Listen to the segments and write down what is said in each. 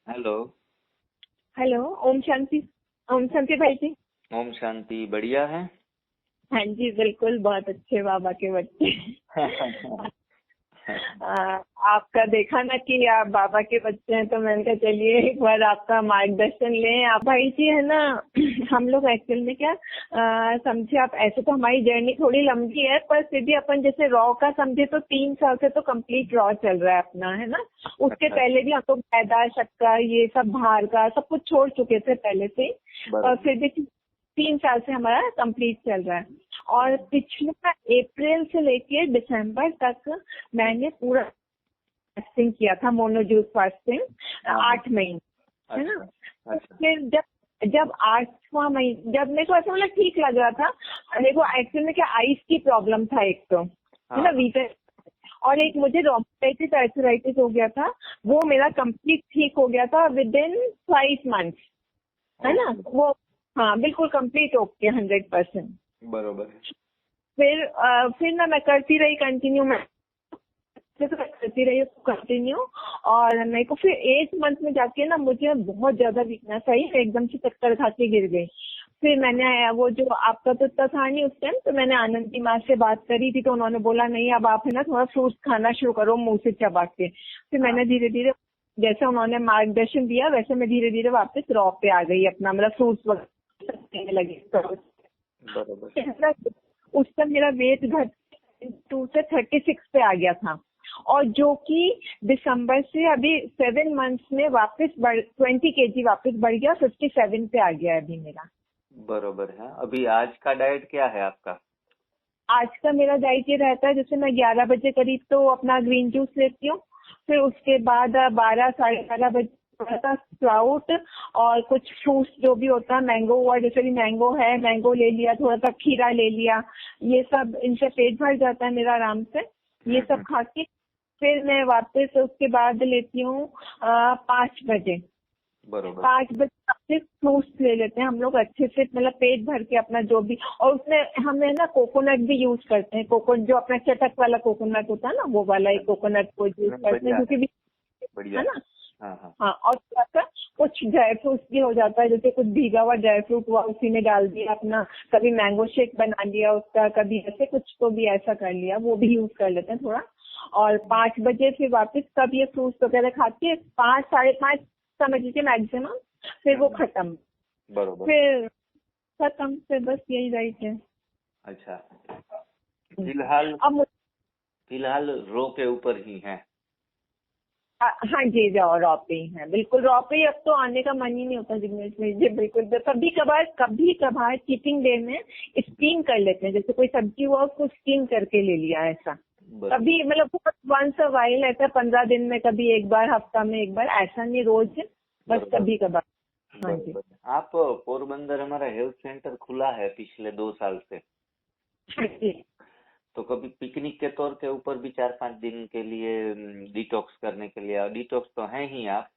Hello. Hello. Om Shanti. Om Shanti भाई जी। ओम शांति। बढ़िया है। हाँ जी, बिल्कुल बहुत अच्छे बाबा के बच्चे। आपका देखा ना कि आप बाबा के बच्चे हैं, तो मैंने कहा चलिए एक बार आपका मार्गदर्शन लें। आप भाई जी है ना। हम लोग एक्चुअल में क्या समझे, आप ऐसे तो हमारी जर्नी थोड़ी लंबी है, पर फिर भी अपन जैसे रॉ का समझे तो 3 साल से तो कंप्लीट रॉ चल रहा है अपना, है ना। उसके अच्छा। पहले भी हम लोग मैदा शक्कर ये सब बाहर का सब कुछ छोड़ चुके थे पहले से, और बराबर। फिर भी 3 साल से हमारा कंप्लीट चल रहा है। और पिछले अप्रैल से लेके दिसंबर तक मैंने पूरा फास्टिंग किया था, मोनो जूस फास्टिंग, हाँ हाँ। 8 महीने, है ना। अच्छा। तो अच्छा। फिर जब 8वां महीना, जब मेरे को ऐसा मतलब ठीक लग रहा था। मेरे को एक्चुअली में क्या आइस की प्रॉब्लम था एक तो, है हाँ ना, हाँ। वीटर। और एक मुझे रोमाटाइटिस आर्थराइटिस हो गया था। वो मेरा कंप्लीट ठीक हो गया था विद इन 5 मंथ्स, है ना ओके। वो। हाँ बिल्कुल कंप्लीट ओके 100%। बरोबर है। फिर ना मैं करती रही कंटिन्यू, मैं करती रही कंटिन्यू। और मेरे को फिर 8 मंथ में जाके ना मुझे बहुत ज्यादा वीकनेस आई, एकदम से चक्कर खा के गिर गई। फिर मैंने वो जो आपका तो इतना था नहीं उस टाइम, तो मैंने आनंदी माँ से बात करी थी, तो उन्होंने बोला नहीं अब आप है ना थोड़ा फ्रूट्स खाना शुरू करो मुंह से चबा के। फिर हाँ। मैंने धीरे धीरे जैसे उन्होंने मार्गदर्शन दिया वैसे मैं धीरे धीरे वापस रॉ पे आ गई, अपना मतलब फ्रूट्स वगैरह खाने लगी। बरोबर। उस समय मेरा वेट घट 2 से 36 पे आ गया था, और जो कि दिसंबर से अभी 7 मंथ्स में वापस 20 kg वापस बढ़ गया, 57 पे आ गया है अभी मेरा। बरोबर है। अभी आज का डाइट क्या है आपका? आज का मेरा डाइट ये रहता है, जैसे मैं 11 बजे करीब तो अपना ग्रीन जूस लेती हूँ। फिर उसके बाद 12 साढ़े 12 बजे थोड़ा सा स्प्राउट और कुछ फ्रूट्स जो भी होता है, मैंगो हुआ, जैसे भी मैंगो है मैंगो ले लिया, थोड़ा सा खीरा ले लिया। ये सब, इनसे पेट भर जाता है मेरा आराम से। ये सब हम्म। खा के फिर मैं वापस उसके बाद लेती हूँ 5 बजे। बरोबर। 5 बजे अपने फ्रूट्स ले लेते हैं हम लोग अच्छे से, मतलब पेट भर के अपना जो भी। और उसमें हमें ना कोकोनट भी यूज करते हैं, कोकोनट जो अपना चटक वाला कोकोनट होता है ना, वो वाला ही कोकोनट को यूज नहीं, करते हैं, बढ़िया है। क्योंकि बढ़िया है है। ना। हाँ हाँ। हाँ, और थोड़ा सा कुछ ड्राई फ्रूट्स भी हो जाता है, जैसे कुछ भीगा हुआ ड्राई फ्रूट हुआ उसी में डाल दिया अपना, कभी मैंगो शेक बना लिया उसका, कभी ऐसे कुछ तो भी ऐसा कर लिया, वो भी यूज कर लेते हैं थोड़ा। और 5 बजे फिर वापस कब ये फ्रूट्स वगैरह खाते, 5 साढ़े 5 समझ लीजिए मैक्सिमम। फिर वो हम्म। खत्म। बरोबर। फिर खत्म, फिर बस यही राइट है। अच्छा। फिलहाल अब फिलहाल रो के ऊपर ही है। हाँ जी, रॉ पे ही है, बिल्कुल रॉ पे ही। अब तो आने का मन ही नहीं होता जिग्नेश में जी, बिल्कुल। तो कभी कभार चीटिंग डे में स्टीम कर लेते हैं, जैसे कोई सब्जी हुआ उसको स्टीम करके ले लिया ऐसा। बरोबर। कभी मतलब बहुत वंस अ वाइल, ऐसा 15 दिन में कभी एक बार, हफ्ता में एक बार, ऐसा नहीं रोज, बस बरोबर। कभी कभार। हाँ जी। बरोबर। आप पोरबंदर हमारा हेल्थ सेंटर खुला है पिछले 2 साल से। हाँ जी। तो कभी पिकनिक के तौर के ऊपर भी 4-5 दिन के लिए डिटॉक्स करने के लिए, डिटॉक्स तो हैं ही आप,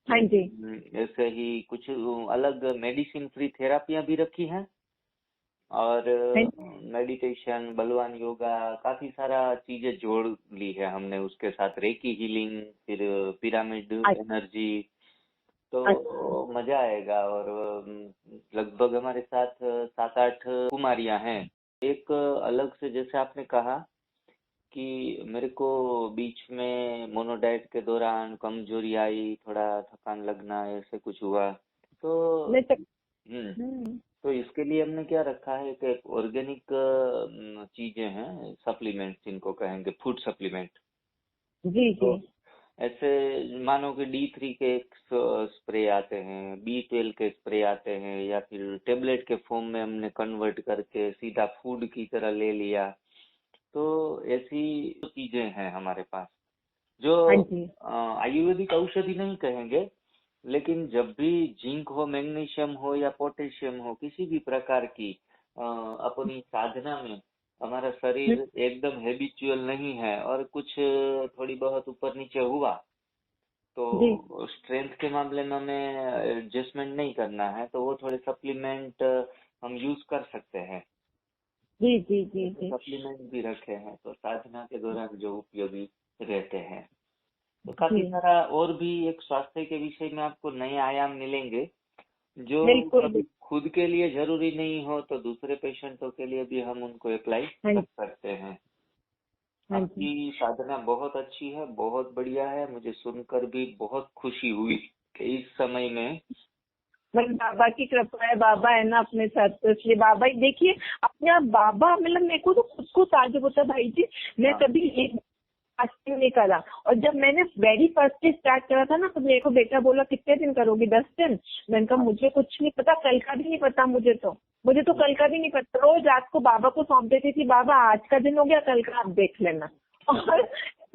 हाँ जी। लेकिन ऐसे ही कुछ अलग मेडिसिन फ्री थेरापियां भी रखी हैं। और हाँ मेडिटेशन, बलवान योगा, काफी सारा चीजें जोड़ ली है हमने उसके साथ, रेकी हीलिंग, फिर पिरामिड अच्छा। एनर्जी। अच्छा। तो मजा आएगा। और लगभग हमारे साथ 7-8 कुमारियां हैं। एक अलग से, जैसे आपने कहा कि मेरे को बीच में मोनोडाइट के दौरान कमजोरी आई, थोड़ा थकान लगना, ऐसे कुछ हुआ। तो मैं हम्म हम्म, तो इसके लिए हमने क्या रखा है कि ऑर्गेनिक चीजें हैं, सप्लीमेंट जिनको कहेंगे, फूड सप्लीमेंट। जी तो जी। ऐसे मानो कि D3 के एक स्प्रे आते हैं, B12 के स्प्रे आते हैं, या फिर टेबलेट के फॉर्म में हमने कन्वर्ट करके सीधा फूड की तरह ले लिया। तो ऐसी चीजें हैं हमारे पास, जो हाँ जी। आयुर्वेदिक औषधि नहीं कहेंगे, लेकिन जब भी जिंक हो, मैग्नीशियम हो या पोटेशियम हो, किसी भी प्रकार की अपनी साधना में हमारा शरीर एकदम हैबिचुअल नहीं है और कुछ थोड़ी बहुत ऊपर नीचे हुआ, जी तो स्ट्रेंथ के मामले में हमें एडजस्टमेंट नहीं करना है, तो वो थोड़े सप्लीमेंट हम यूज कर सकते हैं। जी जी जी ऐसे जी। सप्लीमेंट भी रखे हैं, तो साधना के दौरान जो उपयोगी रहते हैं। तो काफी जी सारा और भी एक स्वास्थ्य के विषय में आपको नए आयाम मिलेंगे, जो बिल्कुल कभी खुद के लिए जरूरी नहीं हो तो दूसरे पेशेंटों के लिए भी हम उनको अप्लाई हाँ कर जी सकते हैं। हाँ जी। आपकी साधना बहुत अच्छी है, बहुत बढ़िया है। मुझे सुनकर भी बहुत खुशी हुई कि इस समय में। बस बाबा की कृपा है, बाबा है ना अपने साथ, तो इसलिए बाबा ही देखिए अपने आप बाबा, मतलब मेरे को तो खुद को ताज्जुब होता है भाई जी। मैं हाँ कभी एक फास्टिंग नहीं करा, और जब मैंने वेरी फर्स्ट डे स्टार्ट करा था ना, तो मेरे को बेटा बोला कितने दिन करोगी, 10 दिन। मैंने कहा हाँ मुझे कुछ नहीं पता, कल का भी नहीं पता मुझे तो कल का भी नहीं पता। रोज रात को बाबा को सौंप देती थी, बाबा आज का दिन हो गया, कल का आप देख लेना। और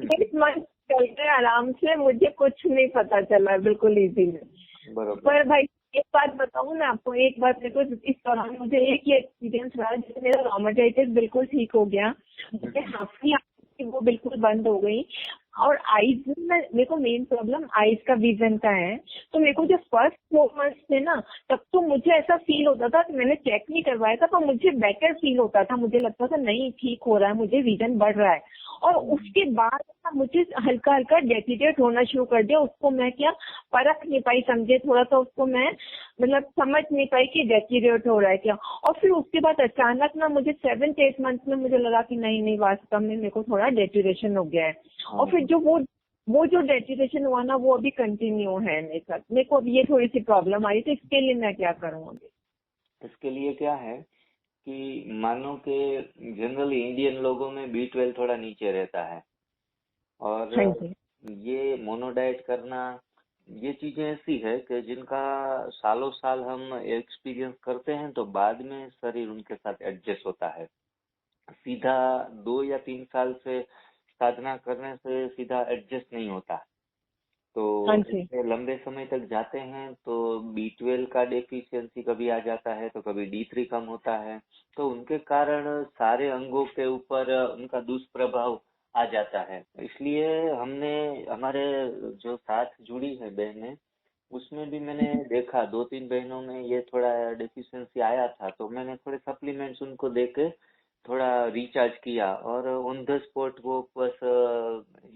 1 मंथ चल गए आराम से, मुझे कुछ नहीं पता चला, बिल्कुल इजी में। बरोबर। पर भाई एक बात बताऊं मैं आपको, एक बात देखो, इस दौरान मुझे एक ही एक्सपीरियंस रहा, जैसे मेरा रोमेटाइटिस बिल्कुल ठीक हो गया, मुझे हाफी वो बिल्कुल बंद हो गई। और आईज में मेरे को मेन प्रॉब्लम आईज का विजन का है। तो मेरे को जब फर्स्ट 4 मंथ्स थे ना, तब तो मुझे ऐसा फील होता था कि मैंने चेक नहीं करवाया था, पर मुझे बेटर फील होता था, मुझे लगता था नहीं ठीक हो रहा है, मुझे विजन बढ़ रहा है। और उसके बाद ना मुझे हल्का हल्का डेटीरिएट होना शुरू कर दिया, उसको मैं क्या परख नहीं पाई, समझे थोड़ा सा उसको मैं, मतलब समझ नहीं पाई कि डेटीरिएट हो रहा है क्या। और फिर उसके बाद अचानक ना मुझे 7-8 मंथ में मुझे लगा कि नहीं नहीं, वास्तव में मेरे को थोड़ा डेटीरिएशन हो गया है। और फिर जो वो जो डेटीरिएशन हुआ ना, वो अभी कंटिन्यू है मेरे साथ। मेरे को अब ये थोड़ी सी प्रॉब्लम आई, तो इसके लिए मैं क्या करूँ अभी? इसके लिए क्या है कि मानो कि जनरली इंडियन लोगों में B12 थोड़ा नीचे रहता है, और हाँ जी ये मोनोडाइट करना, ये चीजें ऐसी है कि जिनका सालों साल हम एक्सपीरियंस करते हैं तो बाद में शरीर उनके साथ एडजस्ट होता है। सीधा 2 या 3 साल से साधना करने से सीधा एडजस्ट नहीं होता। तो हाँ जी इससे लंबे समय तक जाते हैं तो B12 का डेफिशिएंसी कभी आ जाता है, तो कभी D3 कम होता है, तो उनके कारण सारे अंगों के ऊपर उनका दुष्प्रभाव आ जाता है। इसलिए हमने, हमारे जो साथ जुड़ी है बहनें, उसमें भी मैंने देखा 2-3 बहनों में ये थोड़ा डेफिशिएंसी आया था, तो मैंने थोड़े सप्लीमेंट्स उनको देके थोड़ा रिचार्ज किया, और ऑन द स्पॉट वो बस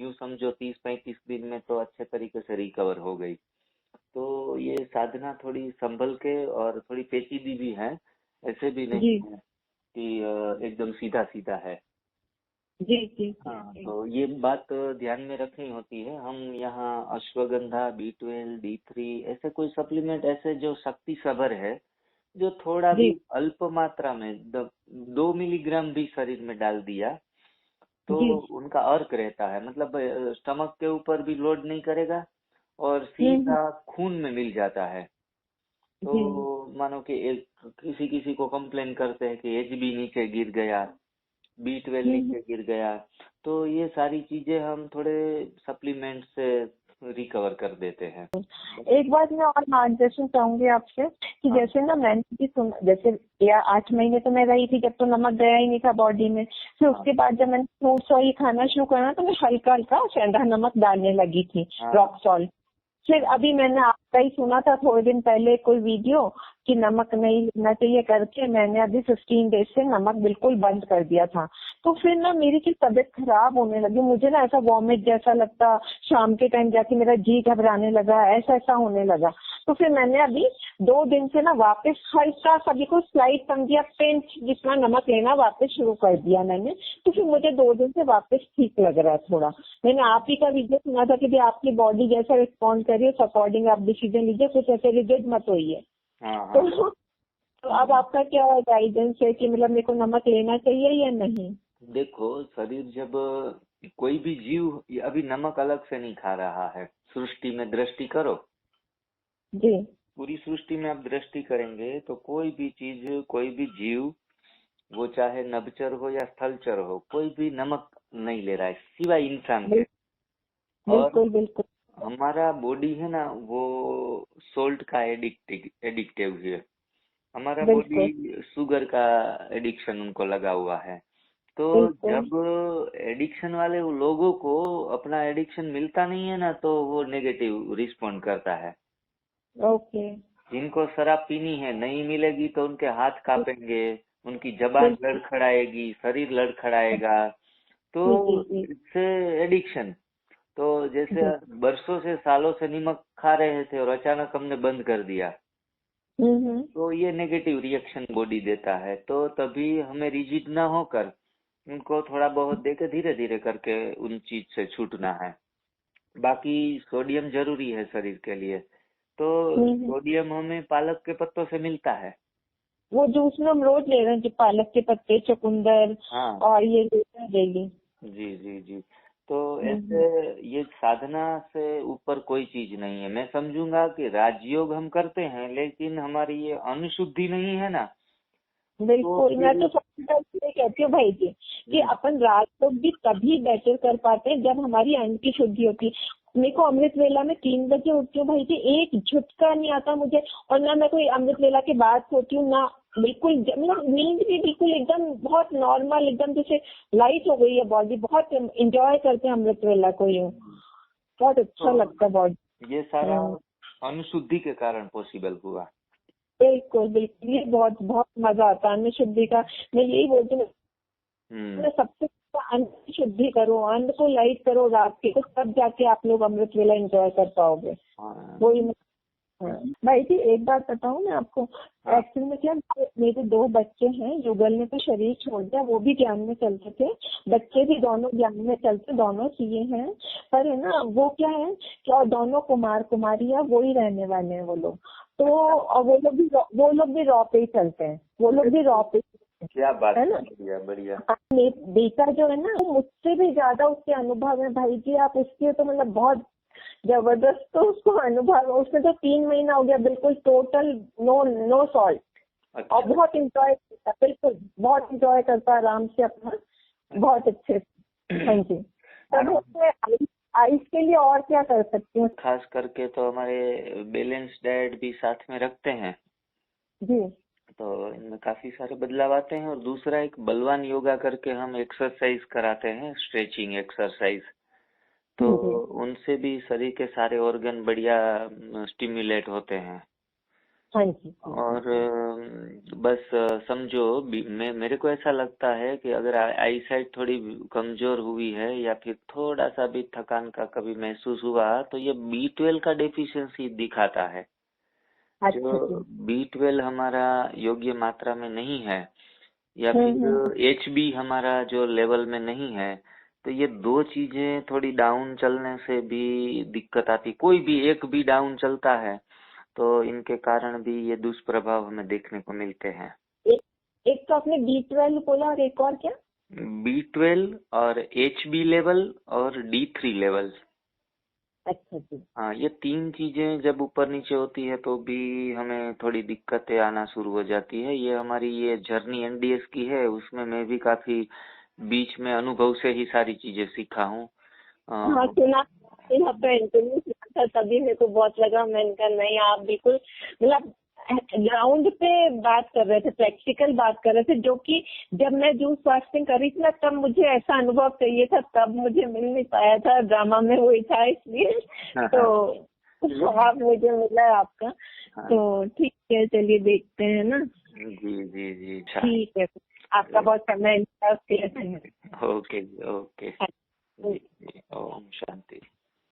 यूं समझो 30-35 दिन में तो अच्छे तरीके से रिकवर हो गई। तो ये साधना थोड़ी संभल के और थोड़ी पेचीदी भी है, ऐसे भी जी नहीं है कि एकदम सीधा सीधा है। जी जी जी हाँ, जी तो ये बात ध्यान में रखनी होती है। हम यहाँ अश्वगंधा, B12, D3 ऐसे कोई सप्लीमेंट ऐसे जो शक्ति सभर है, जो थोड़ा भी जी अल्प मात्रा में 2 मिलीग्राम भी शरीर में डाल दिया तो जी उनका अर्क रहता है, मतलब स्टमक के ऊपर भी लोड नहीं करेगा और हम्म, सीधा खून में मिल जाता है। तो जी मानो कि एक किसी किसी को कंप्लेन करते हैं कि HB नीचे गिर गया, B12 हम्म। नीचे गिर गया, तो ये सारी चीजें हम थोड़े सप्लीमेंट से रिकवर कर देते हैं। एक बात मैं और मार्गदर्शन चाहूंगी आपसे, कि हाँ जैसे ना मैंने भी सुना, जैसे या 8 महीने तो मैं रही थी जब तो नमक गया ही नहीं था बॉडी में। फिर हाँ उसके बाद जब मैंने फ्रूट्स और ये खाना शुरू करा, तो मैं हल्का हल्का सेंधा नमक डालने लगी थी, हाँ रॉक सॉल्ट। फिर अभी मैंने आपका ही सुना था थोड़े दिन पहले कोई वीडियो, कि नमक नहीं लेना चाहिए करके, मैंने अभी 15 डेज से नमक बिल्कुल बंद कर दिया था। तो फिर ना मेरी की तबीयत खराब होने लगी, मुझे ना ऐसा वॉमिट जैसा लगता, शाम के टाइम जाके मेरा जी घबराने लगा, ऐसा ऐसा होने लगा। तो फिर मैंने अभी 2 दिन से ना वापस हल्का सा भी को स्लाइड समझिए पिंच जितना नमक लेना वापस शुरू कर दिया मैंने। तो फिर मुझे 2 दिन से वापस ठीक लग रहा है थोड़ा। मैंने आप ही का वीडियो सुना था कि भी आपकी बॉडी जैसा रिस्पॉन्ड करिए, उस अकॉर्डिंग आप डिसीजन लीजिए, कुछ ऐसे रिजिड मत होइए। हाँ हाँ। तो अब आपका क्या गाइडेंस है कि मतलब मेरे को नमक लेना चाहिए या नहीं? देखो, शरीर जब कोई भी जीव ये अभी नमक अलग से नहीं खा रहा है। सृष्टि में दृष्टि करो, जी पूरी सृष्टि में आप दृष्टि करेंगे तो कोई भी चीज, कोई भी जीव, वो चाहे नभचर हो या स्थलचर हो, कोई भी नमक नहीं ले रहा है सिवाय इंसान के। और बिल्कुल बिल्कुल हमारा बॉडी है ना, वो सोल्ट का एडिक्टिव है। हमारा बिल्कुल बॉडी शुगर का एडिक्शन उनको लगा हुआ है। तो बिल्कुल। जब एडिक्शन वाले लोगों को अपना एडिक्शन मिलता नहीं है ना, तो वो नेगेटिव रिस्पॉन्ड करता है। ओके। जिनको शराब पीनी है, नहीं मिलेगी तो उनके हाथ कांपेंगे, उनकी जबान बिल्कुल लड़खड़ाएगी, शरीर लड़खड़ाएगा। तो जी जी जी इससे एडिक्शन, तो जैसे बरसों से सालों से नमक खा रहे थे और अचानक हमने बंद कर दिया, तो ये नेगेटिव रिएक्शन बॉडी देता है। तो तभी हमें रिजिड ना होकर उनको थोड़ा बहुत देके धीरे धीरे करके उन चीज से छूटना है। बाकी सोडियम जरूरी है शरीर के लिए, तो सोडियम हमें पालक के पत्तों से मिलता है। वो जो उसमें हम रोज ले रहे हैं, जो पालक के पत्ते, चुकंदर, हाँ और ये लेते हैं डेली। जी जी जी। तो ऐसे ये साधना से ऊपर कोई चीज नहीं है। मैं समझूंगा कि राजयोग हम करते हैं, लेकिन हमारी ये अनुशुद्धि नहीं है ना। बिल्कुल, मैं तो सबसे पहले ये कहती हूँ भाई जी कि अपन राजयोग भी तभी बेटर कर पाते हैं जब हमारी अन्न की शुद्धि होती है। मेरे को अमृत वेला में 3 बजे उठती हूँ भाई जी, एक झुटका नहीं आता मुझे, और ना मैं कोई अमृत वेला के बाद सोती हूँ, ना बिल्कुल, मतलब नींद भी बिल्कुल एकदम बहुत नॉर्मल, एकदम जैसे लाइट हो गई है बॉडी। बहुत एंजॉय करते हैं अमृत वेला को, यूँ बहुत अच्छा लगता है बॉडी। ये सारा अनुशुद्धि के कारण पॉसिबल हुआ। बिल्कुल बिल्कुल, ये बहुत बहुत मजा आता है अन्न शुद्धि का। मैं यही बोलती हूँ, सबसे अन्न की शुद्धि करो, अन्न को लाइट करो रात के, तो तब जाके आप लोग अमृत वेला एंजॉय कर पाओगे। वही भाई जी, एक बात बताऊं मैं आपको, एक्चुअली में क्या, मेरे 2 बच्चे हैं, युगल ने तो शरीर छोड़ दिया, वो भी ज्ञान में चलते थे, बच्चे भी दोनों ज्ञान में चलते, दोनों किए हैं, पर है ना वो क्या है कि और दोनों कुमार कुमारियां वो ही रहने वाले हैं वो लोग। तो और वो लोग भी रॉ पे ही चलते हैं, वो लोग भी रॉ पे। क्या बात है ना, बढ़िया बढ़िया। बेटा जो है ना, वो मुझसे भी ज्यादा उसके अनुभव है भाई जी। आप उसके तो मतलब बहुत जबरदस्त, तो उसको अनुभव, उसने तो 3 महीना हो गया बिल्कुल टोटल नो सॉल्ट। अच्छा। और बहुत इंजॉय करता, बिल्कुल बहुत इंजॉय करता आराम से अपना, बहुत अच्छे से। हाँ जी। तब उसमें आइस के लिए और क्या कर सकती हूँ? खास करके तो हमारे बैलेंस डाइट भी साथ में रखते हैं जी, तो इनमें काफी सारे बदलाव आते हैं। और दूसरा एक बलवान योगा करके हम एक्सरसाइज कराते हैं, स्ट्रेचिंग एक्सरसाइज, तो उनसे भी शरीर के सारे ऑर्गन बढ़िया स्टिम्युलेट होते हैं। हाँ जी। और बस समझो, मेरे को ऐसा लगता है कि अगर आई साइट थोड़ी कमजोर हुई है या फिर थोड़ा सा भी थकान का कभी महसूस हुआ, तो ये B12 का डेफिशिएंसी दिखाता है। जो B12 हमारा योग्य मात्रा में नहीं है, या फिर HB हमारा जो लेवल में नहीं है, तो ये 2 चीजें थोड़ी डाउन चलने से भी दिक्कत आती। कोई भी एक भी डाउन चलता है तो इनके कारण भी ये दुष्प्रभाव हमें देखने को मिलते हैं। एक तो आपने B12 बोला, और एक और क्या? B12 और HB लेवल और D3 लेवल। अच्छा जी। हाँ, ये 3 चीजें जब ऊपर नीचे होती है तो भी हमें थोड़ी दिक्कतें आना शुरू हो जाती है। ये हमारी ये जर्नी NDS की है, उसमें मैं भी काफी बीच में अनुभव से ही सारी चीजें सीखा हूँ। हाँ, सुना आपका इंटरव्यू सुना था, तभी मेरे को बहुत लगा, मैंने कहा नहीं, आप बिल्कुल मतलब ग्राउंड पे बात कर रहे थे, प्रैक्टिकल बात कर रहे थे, जो कि जब मैं जूस फास्टिंग कर रही थी ना, तब मुझे ऐसा अनुभव चाहिए था, तब मुझे मिल नहीं पाया था, ड्रामा में हुई था, इसलिए तो आप मुझे मिला है आपका। तो ठीक है, चलिए देखते हैं ना। जी जी जी, ठीक है, आपका बहुत समय। Okay okay. ओम शांति।